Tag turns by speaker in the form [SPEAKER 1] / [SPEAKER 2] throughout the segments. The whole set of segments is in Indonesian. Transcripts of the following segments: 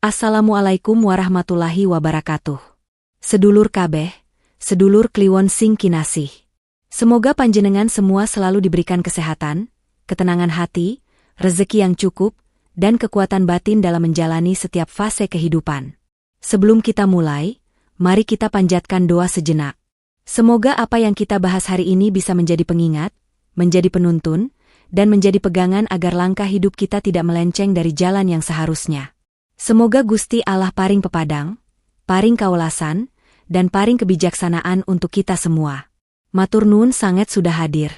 [SPEAKER 1] Assalamualaikum warahmatullahi wabarakatuh. Sedulur kabeh, sedulur kliwon sing kinasih. Semoga panjenengan semua selalu diberikan kesehatan, ketenangan hati, rezeki yang cukup, dan kekuatan batin dalam menjalani setiap fase kehidupan. Sebelum kita mulai, mari kita panjatkan doa sejenak. Semoga apa yang kita bahas hari ini bisa menjadi pengingat, menjadi penuntun, dan menjadi pegangan agar langkah hidup kita tidak melenceng dari jalan yang seharusnya. Semoga Gusti Allah paring pepadang, paring kaulasan, dan paring kebijaksanaan untuk kita semua. Matur nuwun sanget sudah hadir.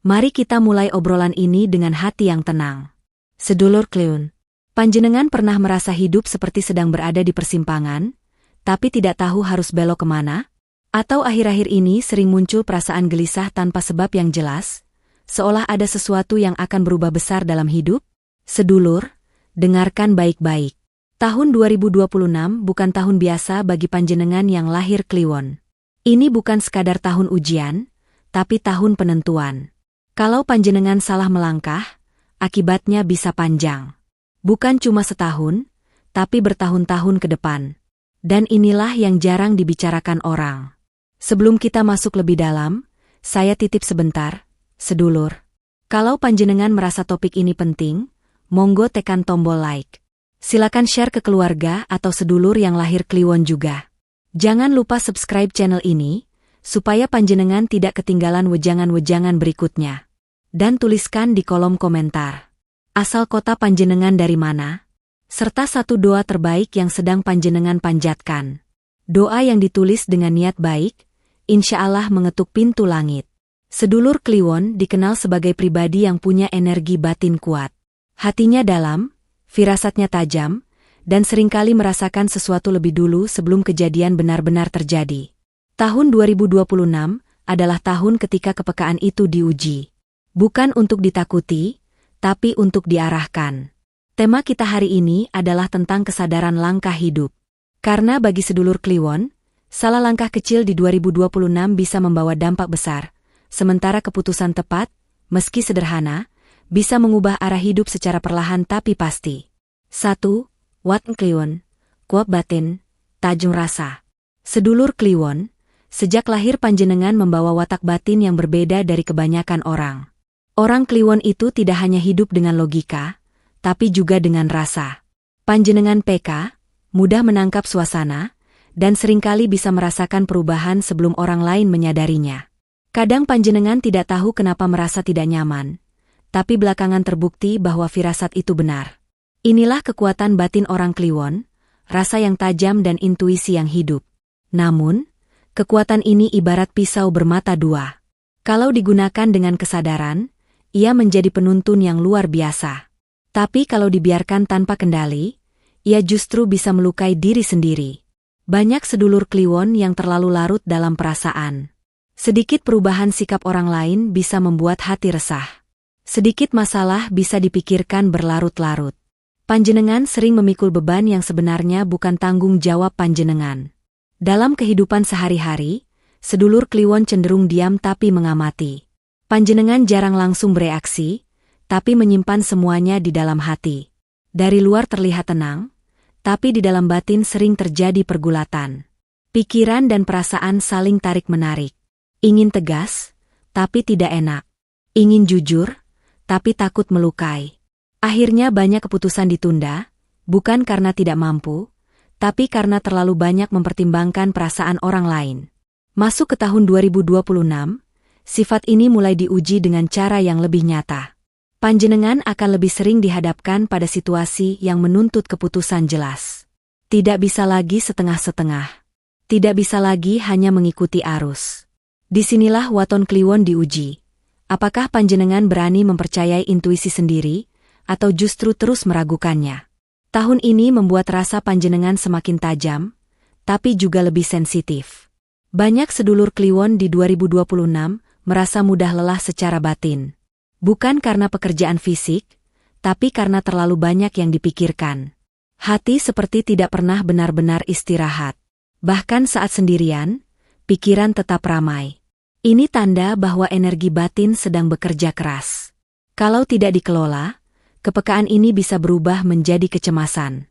[SPEAKER 1] Mari kita mulai obrolan ini dengan hati yang tenang. Sedulur kliwon, panjenengan pernah merasa hidup seperti sedang berada di persimpangan, tapi tidak tahu harus belok kemana? Atau akhir-akhir ini sering muncul perasaan gelisah tanpa sebab yang jelas, seolah ada sesuatu yang akan berubah besar dalam hidup? Sedulur, dengarkan baik-baik. Tahun 2026 bukan tahun biasa bagi panjenengan yang lahir kliwon. Ini bukan sekadar tahun ujian, tapi tahun penentuan. Kalau panjenengan salah melangkah, akibatnya bisa panjang. Bukan cuma setahun, tapi bertahun-tahun ke depan. Dan inilah yang jarang dibicarakan orang. Sebelum kita masuk lebih dalam, saya titip sebentar, sedulur. Kalau panjenengan merasa topik ini penting, monggo tekan tombol like. Silakan share ke keluarga atau sedulur yang lahir kliwon juga. Jangan lupa subscribe channel ini, supaya panjenengan tidak ketinggalan wejangan-wejangan berikutnya. Dan tuliskan di kolom komentar. Asal kota panjenengan dari mana? Serta satu doa terbaik yang sedang panjenengan panjatkan. Doa yang ditulis dengan niat baik, insya Allah mengetuk pintu langit. Sedulur kliwon dikenal sebagai pribadi yang punya energi batin kuat. Hatinya dalam, firasatnya tajam, dan seringkali merasakan sesuatu lebih dulu sebelum kejadian benar-benar terjadi. Tahun 2026 adalah tahun ketika kepekaan itu diuji. Bukan untuk ditakuti, tapi untuk diarahkan. Tema kita hari ini adalah tentang kesadaran langkah hidup. Karena bagi sedulur kliwon, salah langkah kecil di 2026 bisa membawa dampak besar, sementara keputusan tepat, meski sederhana, bisa mengubah arah hidup secara perlahan tapi pasti. 1. Watak kliwon, kuat batin, tajung rasa. Sedulur kliwon, sejak lahir panjenengan membawa watak batin yang berbeda dari kebanyakan orang. Orang kliwon itu tidak hanya hidup dengan logika, tapi juga dengan rasa. Panjenengan peka, mudah menangkap suasana, dan seringkali bisa merasakan perubahan sebelum orang lain menyadarinya. Kadang panjenengan tidak tahu kenapa merasa tidak nyaman, tapi belakangan terbukti bahwa firasat itu benar. Inilah kekuatan batin orang kliwon, rasa yang tajam dan intuisi yang hidup. Namun, kekuatan ini ibarat pisau bermata dua. Kalau digunakan dengan kesadaran, ia menjadi penuntun yang luar biasa. Tapi kalau dibiarkan tanpa kendali, ia justru bisa melukai diri sendiri. Banyak sedulur kliwon yang terlalu larut dalam perasaan. Sedikit perubahan sikap orang lain bisa membuat hati resah. Sedikit masalah bisa dipikirkan berlarut-larut. Panjenengan sering memikul beban yang sebenarnya bukan tanggung jawab panjenengan. Dalam kehidupan sehari-hari, sedulur kliwon cenderung diam tapi mengamati. Panjenengan jarang langsung bereaksi, tapi menyimpan semuanya di dalam hati. Dari luar terlihat tenang, tapi di dalam batin sering terjadi pergulatan. Pikiran dan perasaan saling tarik-menarik. Ingin tegas, tapi tidak enak. Ingin jujur, tapi takut melukai. Akhirnya banyak keputusan ditunda, bukan karena tidak mampu, tapi karena terlalu banyak mempertimbangkan perasaan orang lain. Masuk ke tahun 2026, sifat ini mulai diuji dengan cara yang lebih nyata. Panjenengan akan lebih sering dihadapkan pada situasi yang menuntut keputusan jelas. Tidak bisa lagi setengah-setengah. Tidak bisa lagi hanya mengikuti arus. Disinilah waton kliwon diuji. Apakah panjenengan berani mempercayai intuisi sendiri, atau justru terus meragukannya? Tahun ini membuat rasa panjenengan semakin tajam, tapi juga lebih sensitif. Banyak sedulur kliwon di 2026 merasa mudah lelah secara batin. Bukan karena pekerjaan fisik, tapi karena terlalu banyak yang dipikirkan. Hati seperti tidak pernah benar-benar istirahat. Bahkan saat sendirian, pikiran tetap ramai. Ini tanda bahwa energi batin sedang bekerja keras. Kalau tidak dikelola, kepekaan ini bisa berubah menjadi kecemasan.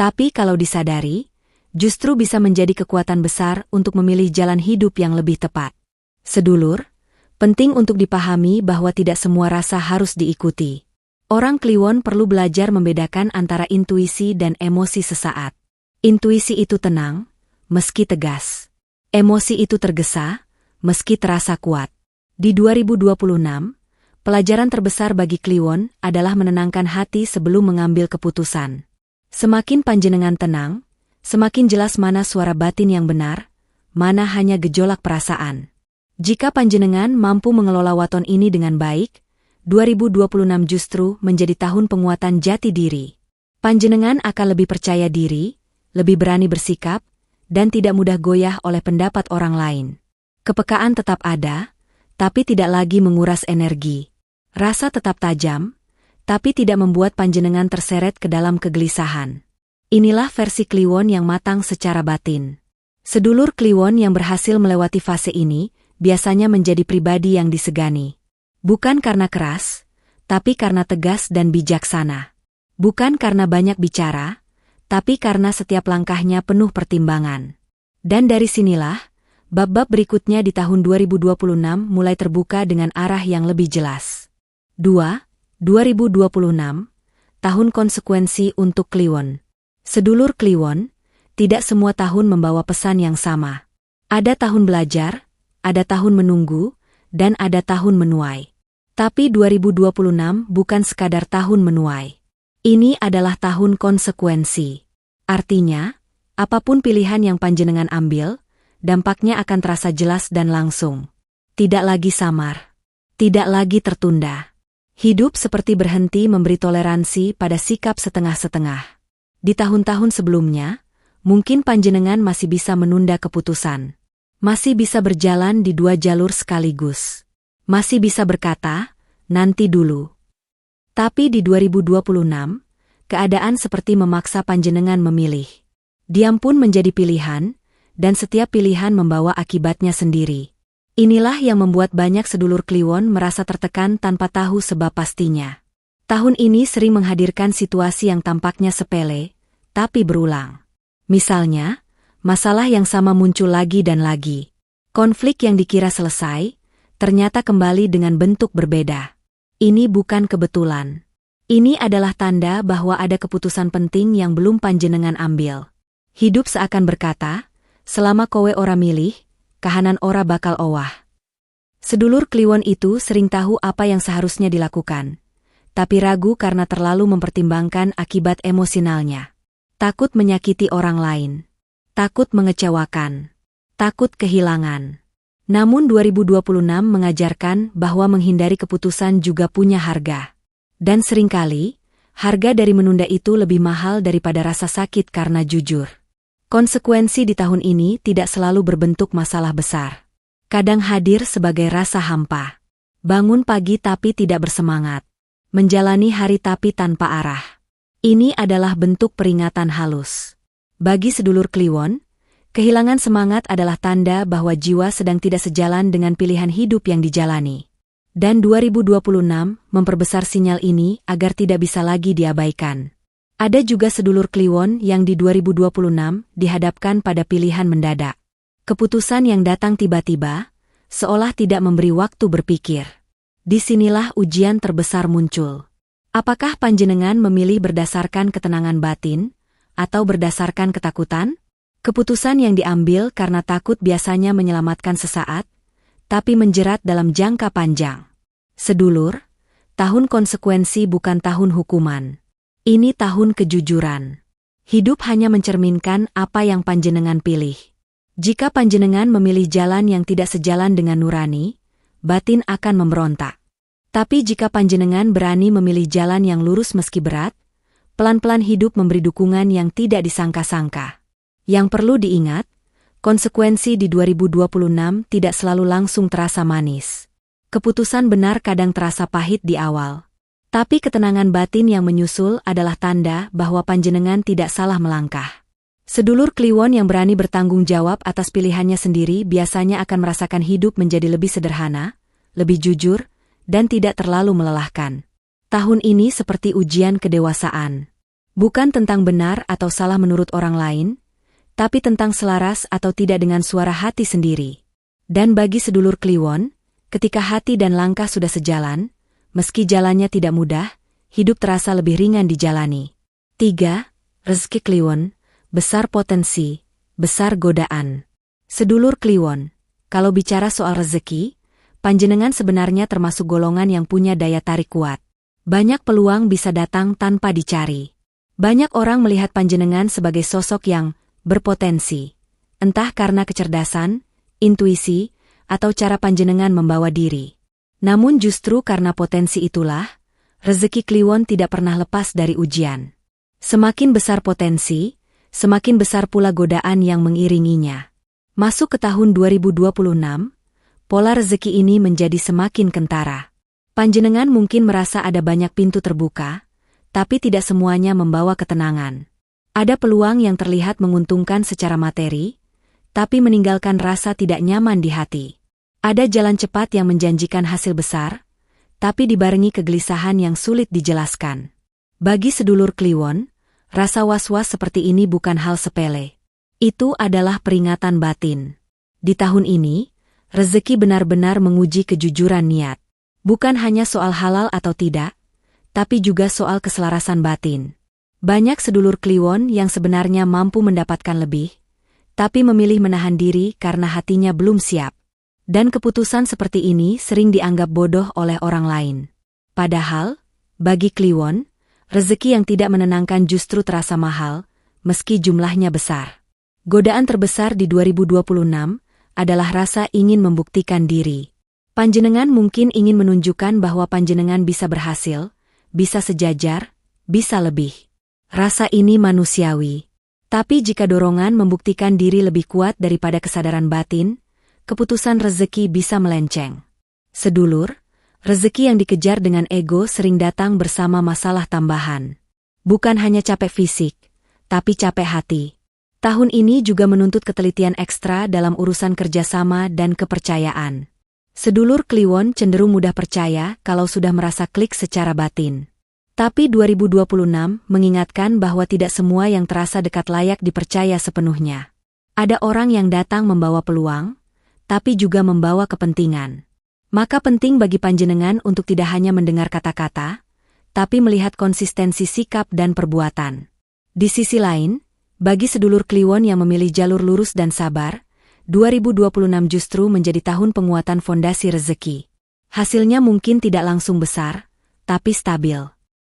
[SPEAKER 1] Tapi kalau disadari, justru bisa menjadi kekuatan besar untuk memilih jalan hidup yang lebih tepat. Sedulur, penting untuk dipahami bahwa tidak semua rasa harus diikuti. Orang Kliwon perlu belajar membedakan antara intuisi dan emosi sesaat. Intuisi itu tenang, meski tegas. Emosi itu tergesa, meski terasa kuat. Di 2026, pelajaran terbesar bagi Kliwon adalah menenangkan hati sebelum mengambil keputusan. Semakin panjenengan tenang, semakin jelas mana suara batin yang benar, mana hanya gejolak perasaan. Jika panjenengan mampu mengelola waton ini dengan baik, 2026 justru menjadi tahun penguatan jati diri. Panjenengan akan lebih percaya diri, lebih berani bersikap, dan tidak mudah goyah oleh pendapat orang lain. Kepekaan tetap ada, tapi tidak lagi menguras energi. Rasa tetap tajam, tapi tidak membuat panjenengan terseret ke dalam kegelisahan. Inilah versi Kliwon yang matang secara batin. Sedulur Kliwon yang berhasil melewati fase ini, biasanya menjadi pribadi yang disegani. Bukan karena keras, tapi karena tegas dan bijaksana. Bukan karena banyak bicara, tapi karena setiap langkahnya penuh pertimbangan. Dan dari sinilah, bab-bab berikutnya di tahun 2026 mulai terbuka dengan arah yang lebih jelas. 2026, tahun konsekuensi untuk Kliwon. Sedulur Kliwon, tidak semua tahun membawa pesan yang sama. Ada tahun belajar, ada tahun menunggu, dan ada tahun menuai. Tapi 2026 bukan sekadar tahun menuai. Ini adalah tahun konsekuensi. Artinya, apapun pilihan yang panjenengan ambil, dampaknya akan terasa jelas dan langsung. Tidak lagi samar. Tidak lagi tertunda. Hidup seperti berhenti memberi toleransi pada sikap setengah-setengah. Di tahun-tahun sebelumnya, mungkin panjenengan masih bisa menunda keputusan. Masih bisa berjalan di dua jalur sekaligus. Masih bisa berkata, nanti dulu. Tapi di 2026, keadaan seperti memaksa panjenengan memilih. Diam pun menjadi pilihan, dan setiap pilihan membawa akibatnya sendiri. Inilah yang membuat banyak sedulur Kliwon merasa tertekan tanpa tahu sebab pastinya. Tahun ini sering menghadirkan situasi yang tampaknya sepele, tapi berulang. Misalnya, masalah yang sama muncul lagi dan lagi. Konflik yang dikira selesai, ternyata kembali dengan bentuk berbeda. Ini bukan kebetulan. Ini adalah tanda bahwa ada keputusan penting yang belum panjenengan ambil. Hidup seakan berkata, selama kowe ora milih, kahanan ora bakal owah. Sedulur Kliwon itu sering tahu apa yang seharusnya dilakukan, tapi ragu karena terlalu mempertimbangkan akibat emosionalnya. Takut menyakiti orang lain. Takut mengecewakan. Takut kehilangan. Namun 2026 mengajarkan bahwa menghindari keputusan juga punya harga. Dan seringkali, harga dari menunda itu lebih mahal daripada rasa sakit karena jujur. Konsekuensi di tahun ini tidak selalu berbentuk masalah besar. Kadang hadir sebagai rasa hampa. Bangun pagi tapi tidak bersemangat. Menjalani hari tapi tanpa arah. Ini adalah bentuk peringatan halus. Bagi sedulur Kliwon, kehilangan semangat adalah tanda bahwa jiwa sedang tidak sejalan dengan pilihan hidup yang dijalani. Dan 2026 memperbesar sinyal ini agar tidak bisa lagi diabaikan. Ada juga sedulur Kliwon yang di 2026 dihadapkan pada pilihan mendadak. Keputusan yang datang tiba-tiba, seolah tidak memberi waktu berpikir. Disinilah ujian terbesar muncul. Apakah panjenengan memilih berdasarkan ketenangan batin, atau berdasarkan ketakutan? Keputusan yang diambil karena takut biasanya menyelamatkan sesaat, tapi menjerat dalam jangka panjang. Sedulur, tahun konsekuensi bukan tahun hukuman. Ini tahun kejujuran. Hidup hanya mencerminkan apa yang panjenengan pilih. Jika panjenengan memilih jalan yang tidak sejalan dengan nurani, batin akan memberontak. Tapi jika panjenengan berani memilih jalan yang lurus meski berat, pelan-pelan hidup memberi dukungan yang tidak disangka-sangka. Yang perlu diingat, konsekuensi di 2026 tidak selalu langsung terasa manis. Keputusan benar kadang terasa pahit di awal. Tapi ketenangan batin yang menyusul adalah tanda bahwa panjenengan tidak salah melangkah. Sedulur Kliwon yang berani bertanggung jawab atas pilihannya sendiri biasanya akan merasakan hidup menjadi lebih sederhana, lebih jujur, dan tidak terlalu melelahkan. Tahun ini seperti ujian kedewasaan. Bukan tentang benar atau salah menurut orang lain, tapi tentang selaras atau tidak dengan suara hati sendiri. Dan bagi sedulur Kliwon, ketika hati dan langkah sudah sejalan, meski jalannya tidak mudah, hidup terasa lebih ringan dijalani. 3. Rezeki Kliwon, besar potensi, besar godaan. Sedulur Kliwon, kalau bicara soal rezeki, panjenengan sebenarnya termasuk golongan yang punya daya tarik kuat. Banyak peluang bisa datang tanpa dicari. Banyak orang melihat panjenengan sebagai sosok yang berpotensi, entah karena kecerdasan, intuisi, atau cara panjenengan membawa diri. Namun justru karena potensi itulah, rezeki Kliwon tidak pernah lepas dari ujian. Semakin besar potensi, semakin besar pula godaan yang mengiringinya. Masuk ke tahun 2026, pola rezeki ini menjadi semakin kentara. Panjenengan mungkin merasa ada banyak pintu terbuka, tapi tidak semuanya membawa ketenangan. Ada peluang yang terlihat menguntungkan secara materi, tapi meninggalkan rasa tidak nyaman di hati. Ada jalan cepat yang menjanjikan hasil besar, tapi dibarengi kegelisahan yang sulit dijelaskan. Bagi sedulur Kliwon, rasa was-was seperti ini bukan hal sepele. Itu adalah peringatan batin. Di tahun ini, rezeki benar-benar menguji kejujuran niat. Bukan hanya soal halal atau tidak, tapi juga soal keselarasan batin. Banyak sedulur Kliwon yang sebenarnya mampu mendapatkan lebih, tapi memilih menahan diri karena hatinya belum siap. Dan keputusan seperti ini sering dianggap bodoh oleh orang lain. Padahal, bagi Kliwon, rezeki yang tidak menenangkan justru terasa mahal, meski jumlahnya besar. Godaan terbesar di 2026 adalah rasa ingin membuktikan diri. Panjenengan mungkin ingin menunjukkan bahwa panjenengan bisa berhasil, bisa sejajar, bisa lebih. Rasa ini manusiawi. Tapi jika dorongan membuktikan diri lebih kuat daripada kesadaran batin, keputusan rezeki bisa melenceng. Sedulur, rezeki yang dikejar dengan ego sering datang bersama masalah tambahan. Bukan hanya capek fisik, tapi capek hati. Tahun ini juga menuntut ketelitian ekstra dalam urusan kerjasama dan kepercayaan. Sedulur Kliwon cenderung mudah percaya kalau sudah merasa klik secara batin. Tapi 2026 mengingatkan bahwa tidak semua yang terasa dekat layak dipercaya sepenuhnya. Ada orang yang datang membawa peluang, tapi juga membawa kepentingan. Maka penting bagi panjenengan untuk tidak hanya mendengar kata-kata, tapi melihat konsistensi sikap dan perbuatan. Di sisi lain, bagi sedulur Kliwon yang memilih jalur lurus dan sabar, 2026 justru menjadi tahun penguatan fondasi rezeki. Hasilnya mungkin tidak langsung besar, tapi stabil.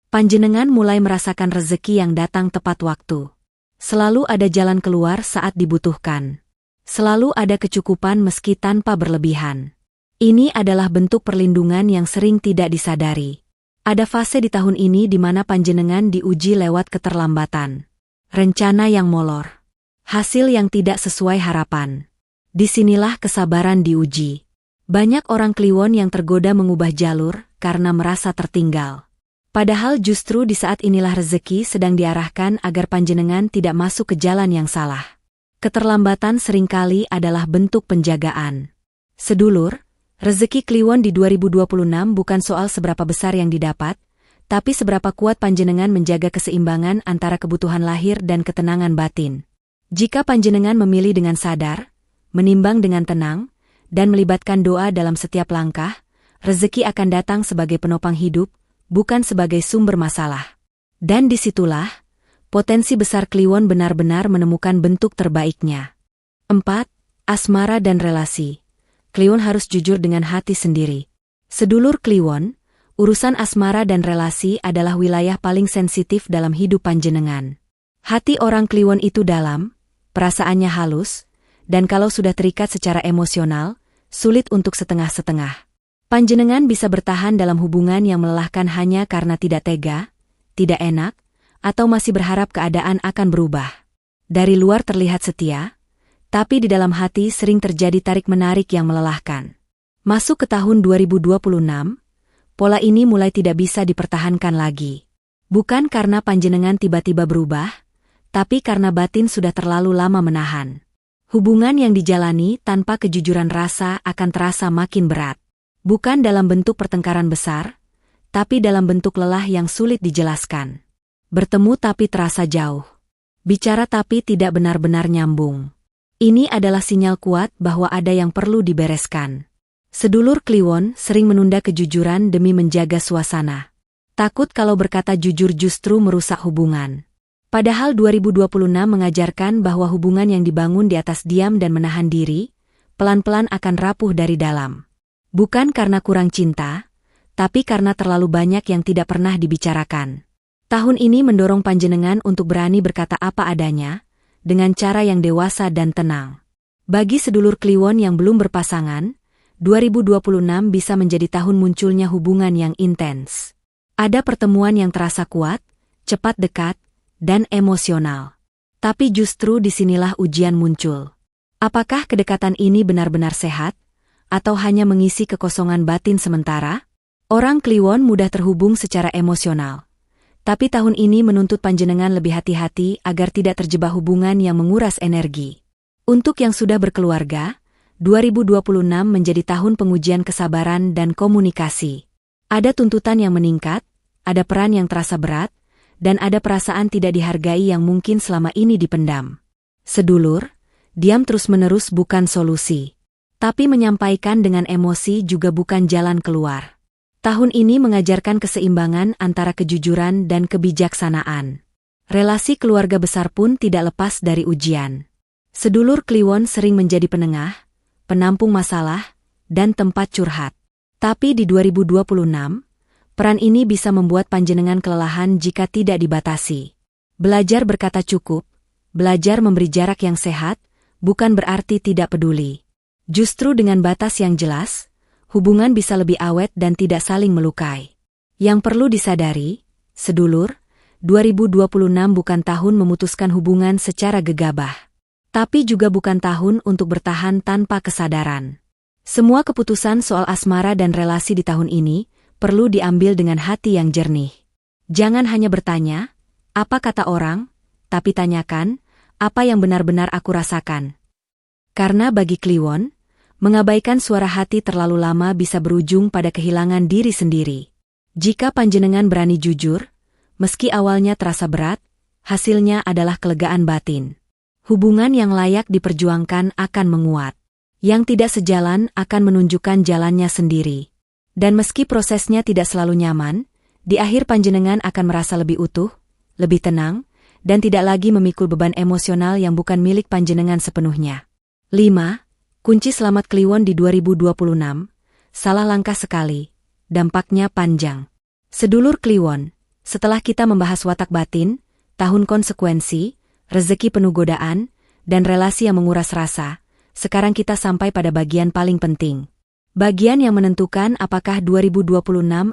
[SPEAKER 1] Panjenengan mulai merasakan rezeki yang datang tepat waktu. Selalu ada jalan keluar saat dibutuhkan. Selalu ada kecukupan meski tanpa berlebihan. Ini adalah bentuk perlindungan yang sering tidak disadari. Ada fase di tahun ini di mana panjenengan diuji lewat keterlambatan. Rencana yang molor. Hasil yang tidak sesuai harapan. Disinilah kesabaran diuji. Banyak orang Kliwon yang tergoda mengubah jalur karena merasa tertinggal. Padahal justru di saat inilah rezeki sedang diarahkan agar panjenengan tidak masuk ke jalan yang salah. Keterlambatan seringkali adalah bentuk penjagaan. Sedulur, rezeki Kliwon di 2026 bukan soal seberapa besar yang didapat, tapi seberapa kuat panjenengan menjaga keseimbangan antara kebutuhan lahir dan ketenangan batin. Jika panjenengan memilih dengan sadar, menimbang dengan tenang, dan melibatkan doa dalam setiap langkah, rezeki akan datang sebagai penopang hidup, bukan sebagai sumber masalah. Dan disitulah, potensi besar Kliwon benar-benar menemukan bentuk terbaiknya. 4. Asmara dan relasi. Kliwon harus jujur dengan hati sendiri. Sedulur Kliwon, urusan asmara dan relasi adalah wilayah paling sensitif dalam hidup panjenengan. Hati orang Kliwon itu dalam, perasaannya halus, dan kalau sudah terikat secara emosional, sulit untuk setengah-setengah. Panjenengan bisa bertahan dalam hubungan yang melelahkan hanya karena tidak tega, tidak enak, atau masih berharap keadaan akan berubah. Dari luar terlihat setia, tapi di dalam hati sering terjadi tarik-menarik yang melelahkan. Masuk ke tahun 2026, pola ini mulai tidak bisa dipertahankan lagi. Bukan karena panjenengan tiba-tiba berubah, tapi karena batin sudah terlalu lama menahan. Hubungan yang dijalani tanpa kejujuran rasa akan terasa makin berat. Bukan dalam bentuk pertengkaran besar, tapi dalam bentuk lelah yang sulit dijelaskan. Bertemu tapi terasa jauh. Bicara tapi tidak benar-benar nyambung. Ini adalah sinyal kuat bahwa ada yang perlu dibereskan. Sedulur Kliwon sering menunda kejujuran demi menjaga suasana. Takut kalau berkata jujur justru merusak hubungan. Padahal 2026 mengajarkan bahwa hubungan yang dibangun di atas diam dan menahan diri, pelan-pelan akan rapuh dari dalam. Bukan karena kurang cinta, tapi karena terlalu banyak yang tidak pernah dibicarakan. Tahun ini mendorong panjenengan untuk berani berkata apa adanya, dengan cara yang dewasa dan tenang. Bagi sedulur Kliwon yang belum berpasangan, 2026 bisa menjadi tahun munculnya hubungan yang intens. Ada pertemuan yang terasa kuat, cepat dekat, dan emosional. Tapi justru disinilah ujian muncul. Apakah kedekatan ini benar-benar sehat, atau hanya mengisi kekosongan batin sementara? Orang Kliwon mudah terhubung secara emosional. Tapi tahun ini menuntut panjenengan lebih hati-hati agar tidak terjebak hubungan yang menguras energi. Untuk yang sudah berkeluarga, 2026 menjadi tahun pengujian kesabaran dan komunikasi. Ada tuntutan yang meningkat, ada peran yang terasa berat, dan ada perasaan tidak dihargai yang mungkin selama ini dipendam. Sedulur, diam terus-menerus bukan solusi. Tapi menyampaikan dengan emosi juga bukan jalan keluar. Tahun ini mengajarkan keseimbangan antara kejujuran dan kebijaksanaan. Relasi keluarga besar pun tidak lepas dari ujian. Sedulur Kliwon sering menjadi penengah, penampung masalah, dan tempat curhat. Tapi di 2026, peran ini bisa membuat panjenengan kelelahan jika tidak dibatasi. Belajar berkata cukup, belajar memberi jarak yang sehat, bukan berarti tidak peduli. Justru dengan batas yang jelas, hubungan bisa lebih awet dan tidak saling melukai. Yang perlu disadari, sedulur, 2026 bukan tahun memutuskan hubungan secara gegabah. Tapi juga bukan tahun untuk bertahan tanpa kesadaran. Semua keputusan soal asmara dan relasi di tahun ini perlu diambil dengan hati yang jernih. Jangan hanya bertanya, apa kata orang, tapi tanyakan, apa yang benar-benar aku rasakan. Karena bagi Kliwon, mengabaikan suara hati terlalu lama bisa berujung pada kehilangan diri sendiri. Jika panjenengan berani jujur, meski awalnya terasa berat, hasilnya adalah kelegaan batin. Hubungan yang layak diperjuangkan akan menguat. Yang tidak sejalan akan menunjukkan jalannya sendiri. Dan meski prosesnya tidak selalu nyaman, di akhir panjenengan akan merasa lebih utuh, lebih tenang, dan tidak lagi memikul beban emosional yang bukan milik panjenengan sepenuhnya. 5. Kunci selamat Kliwon di 2026, salah langkah sekali, dampaknya panjang. Sedulur Kliwon, setelah kita membahas watak batin, tahun konsekuensi, rezeki penuh godaan, dan relasi yang menguras rasa, sekarang kita sampai pada bagian paling penting. Bagian yang menentukan apakah 2026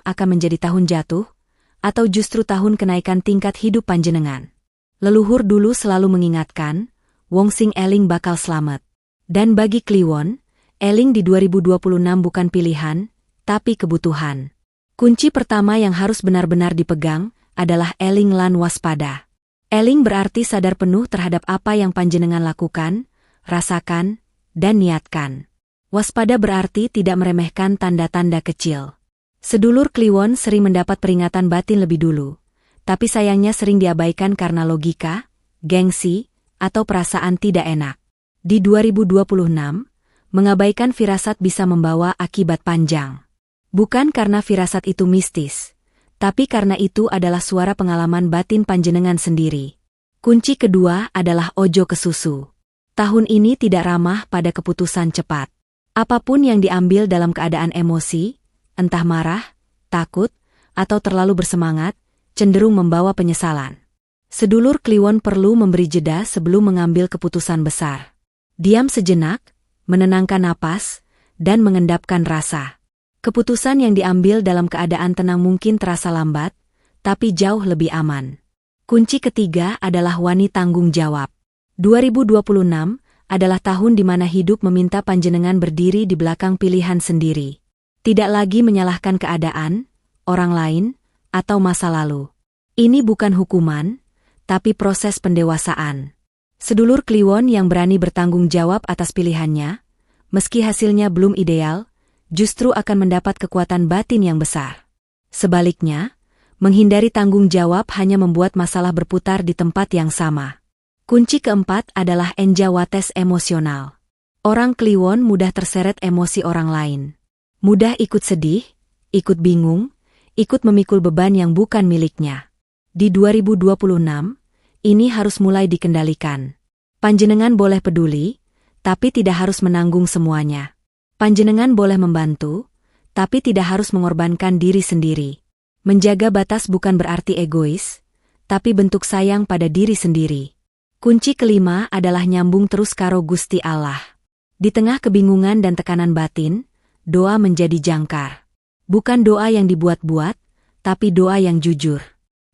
[SPEAKER 1] akan menjadi tahun jatuh, atau justru tahun kenaikan tingkat hidup panjenengan. Leluhur dulu selalu mengingatkan, Wong Sing Eling bakal selamat. Dan bagi Kliwon, eling di 2026 bukan pilihan, tapi kebutuhan. Kunci pertama yang harus benar-benar dipegang adalah eling lan waspada. Eling berarti sadar penuh terhadap apa yang panjenengan lakukan, rasakan, dan niatkan. Waspada berarti tidak meremehkan tanda-tanda kecil. Sedulur Kliwon sering mendapat peringatan batin lebih dulu, tapi sayangnya sering diabaikan karena logika, gengsi, atau perasaan tidak enak. Di 2026, mengabaikan firasat bisa membawa akibat panjang. Bukan karena firasat itu mistis, tapi karena itu adalah suara pengalaman batin panjenengan sendiri. Kunci kedua adalah ojo kesusu. Tahun ini tidak ramah pada keputusan cepat. Apapun yang diambil dalam keadaan emosi, entah marah, takut, atau terlalu bersemangat, cenderung membawa penyesalan. Sedulur Kliwon perlu memberi jeda sebelum mengambil keputusan besar. Diam sejenak, menenangkan napas, dan mengendapkan rasa. Keputusan yang diambil dalam keadaan tenang mungkin terasa lambat, tapi jauh lebih aman. Kunci ketiga adalah wani tanggung jawab. 2026 adalah tahun di mana hidup meminta panjenengan berdiri di belakang pilihan sendiri. Tidak lagi menyalahkan keadaan, orang lain, atau masa lalu. Ini bukan hukuman, tapi proses pendewasaan. Sedulur Kliwon yang berani bertanggung jawab atas pilihannya, meski hasilnya belum ideal, justru akan mendapat kekuatan batin yang besar. Sebaliknya, Menghindari tanggung jawab hanya membuat masalah berputar di tempat yang sama. Kunci keempat adalah enjawates emosional. Orang Kliwon mudah terseret emosi orang lain. Mudah ikut sedih, ikut bingung, ikut memikul beban yang bukan miliknya. Di 2026, ini harus mulai dikendalikan. Panjenengan boleh peduli, tapi tidak harus menanggung semuanya. Panjenengan boleh membantu, tapi tidak harus mengorbankan diri sendiri. Menjaga batas bukan berarti egois, tapi bentuk sayang pada diri sendiri. Kunci kelima adalah nyambung terus karo Gusti Allah. Di tengah kebingungan dan tekanan batin, doa menjadi jangkar. Bukan doa yang dibuat-buat, tapi doa yang jujur.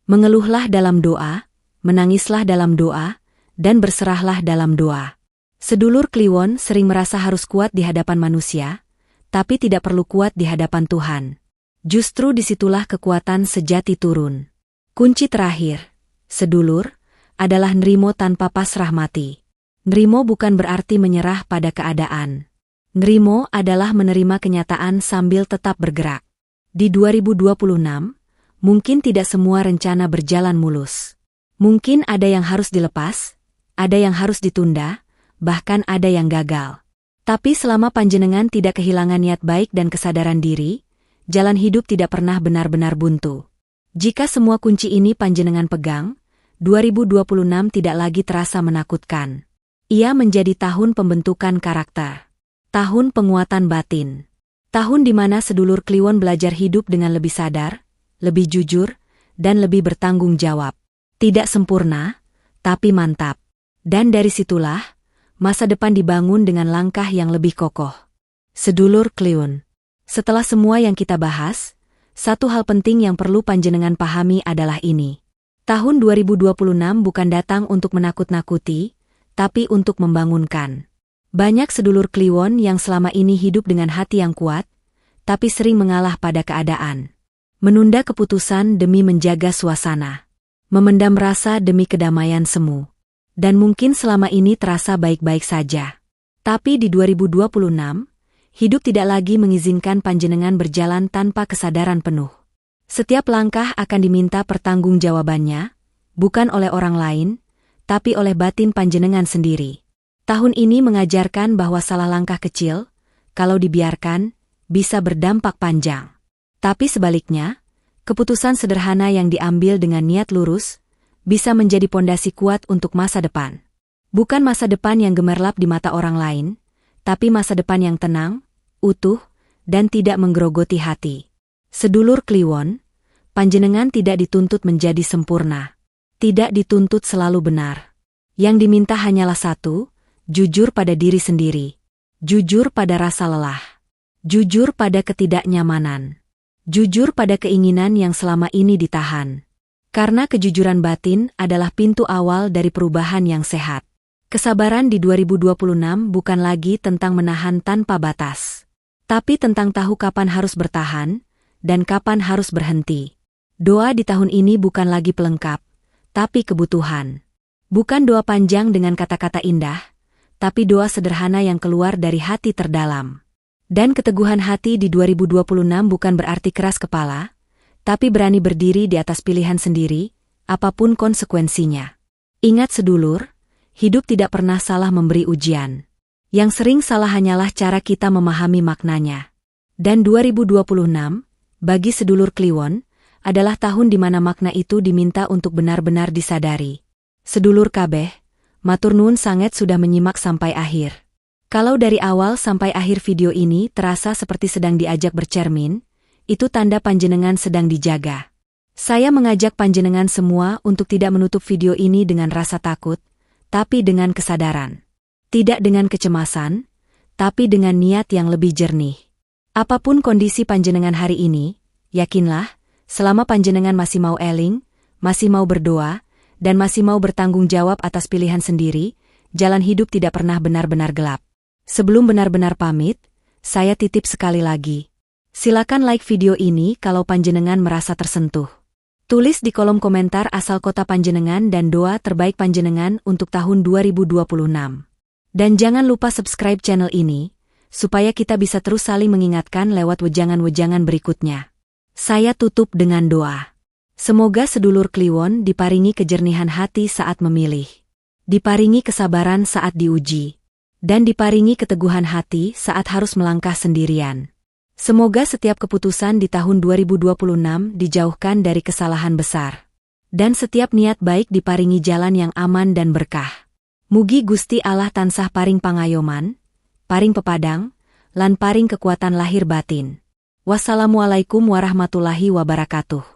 [SPEAKER 1] Mengeluhlah dalam doa, menangislah dalam doa, dan berserahlah dalam doa. Sedulur Kliwon sering merasa harus kuat di hadapan manusia, tapi tidak perlu kuat di hadapan Tuhan. Justru disitulah kekuatan sejati turun. Kunci terakhir, sedulur, adalah nrimo tanpa pasrah mati. Nrimo bukan berarti menyerah pada keadaan. Nrimo adalah menerima kenyataan sambil tetap bergerak. Di 2026, mungkin tidak semua rencana berjalan mulus. Mungkin ada yang harus dilepas, ada yang harus ditunda, bahkan ada yang gagal. Tapi selama panjenengan tidak kehilangan niat baik dan kesadaran diri, jalan hidup tidak pernah benar-benar buntu. Jika semua kunci ini panjenengan pegang, 2026 tidak lagi terasa menakutkan. Ia menjadi tahun pembentukan karakter. Tahun penguatan batin. Tahun di mana sedulur Kliwon belajar hidup dengan lebih sadar, lebih jujur, dan lebih bertanggung jawab. Tidak sempurna, tapi mantap. Dan dari situlah, masa depan dibangun dengan langkah yang lebih kokoh. Sedulur Kliwon. Setelah semua yang kita bahas, satu hal penting yang perlu panjenengan pahami adalah ini. Tahun 2026 bukan datang untuk menakut-nakuti, tapi untuk membangunkan. Banyak sedulur Kliwon yang selama ini hidup dengan hati yang kuat, tapi sering mengalah pada keadaan. Menunda keputusan demi menjaga suasana. Memendam rasa demi kedamaian semu. Dan mungkin selama ini terasa baik-baik saja. Tapi di 2026, hidup tidak lagi mengizinkan panjenengan berjalan tanpa kesadaran penuh. Setiap langkah akan diminta pertanggungjawabannya, bukan oleh orang lain, tapi oleh batin panjenengan sendiri. Tahun ini mengajarkan bahwa salah langkah kecil, kalau dibiarkan, bisa berdampak panjang. Tapi sebaliknya, keputusan sederhana yang diambil dengan niat lurus, bisa menjadi pondasi kuat untuk masa depan. Bukan masa depan yang gemerlap di mata orang lain, tapi masa depan yang tenang, utuh, dan tidak menggerogoti hati. Sedulur Kliwon, panjenengan tidak dituntut menjadi sempurna. Tidak dituntut selalu benar. Yang diminta hanyalah satu, jujur pada diri sendiri. Jujur pada rasa lelah. Jujur pada ketidaknyamanan. Jujur pada keinginan yang selama ini ditahan. Karena kejujuran batin adalah pintu awal dari perubahan yang sehat. Kesabaran di 2026 bukan lagi tentang menahan tanpa batas. Tapi tentang tahu kapan harus bertahan, dan kapan harus berhenti. Doa di tahun ini bukan lagi pelengkap, tapi kebutuhan. Bukan doa panjang dengan kata-kata indah, tapi doa sederhana yang keluar dari hati terdalam. Dan keteguhan hati di 2026 bukan berarti keras kepala, tapi berani berdiri di atas pilihan sendiri, apapun konsekuensinya. Ingat sedulur, hidup tidak pernah salah memberi ujian. Yang sering salah hanyalah cara kita memahami maknanya. Dan 2026, bagi sedulur Kliwon, adalah tahun di mana makna itu diminta untuk benar-benar disadari. Sedulur kabeh, matur nuwun sanget sudah menyimak sampai akhir. Kalau dari awal sampai akhir video ini terasa seperti sedang diajak bercermin, itu tanda panjenengan sedang dijaga. Saya mengajak panjenengan semua untuk tidak menutup video ini dengan rasa takut, tapi dengan kesadaran. Tidak dengan kecemasan, tapi dengan niat yang lebih jernih. Apapun kondisi panjenengan hari ini, yakinlah, selama panjenengan masih mau eling, masih mau berdoa, dan masih mau bertanggung jawab atas pilihan sendiri, jalan hidup tidak pernah benar-benar gelap. Sebelum benar-benar pamit, saya titip sekali lagi. Silakan like video ini kalau panjenengan merasa tersentuh. Tulis di kolom komentar asal kota panjenengan dan doa terbaik panjenengan untuk tahun 2026. Dan jangan lupa subscribe channel ini, supaya kita bisa terus saling mengingatkan lewat wejangan-wejangan berikutnya. Saya tutup dengan doa. Semoga sedulur Kliwon diparingi kejernihan hati saat memilih, diparingi kesabaran saat diuji, dan diparingi keteguhan hati saat harus melangkah sendirian. Semoga setiap keputusan di tahun 2026 dijauhkan dari kesalahan besar, dan setiap niat baik diparingi jalan yang aman dan berkah. Mugi Gusti Allah tansah paring pangayoman, paring pepadang, lan paring kekuatan lahir batin. Wassalamualaikum warahmatullahi wabarakatuh.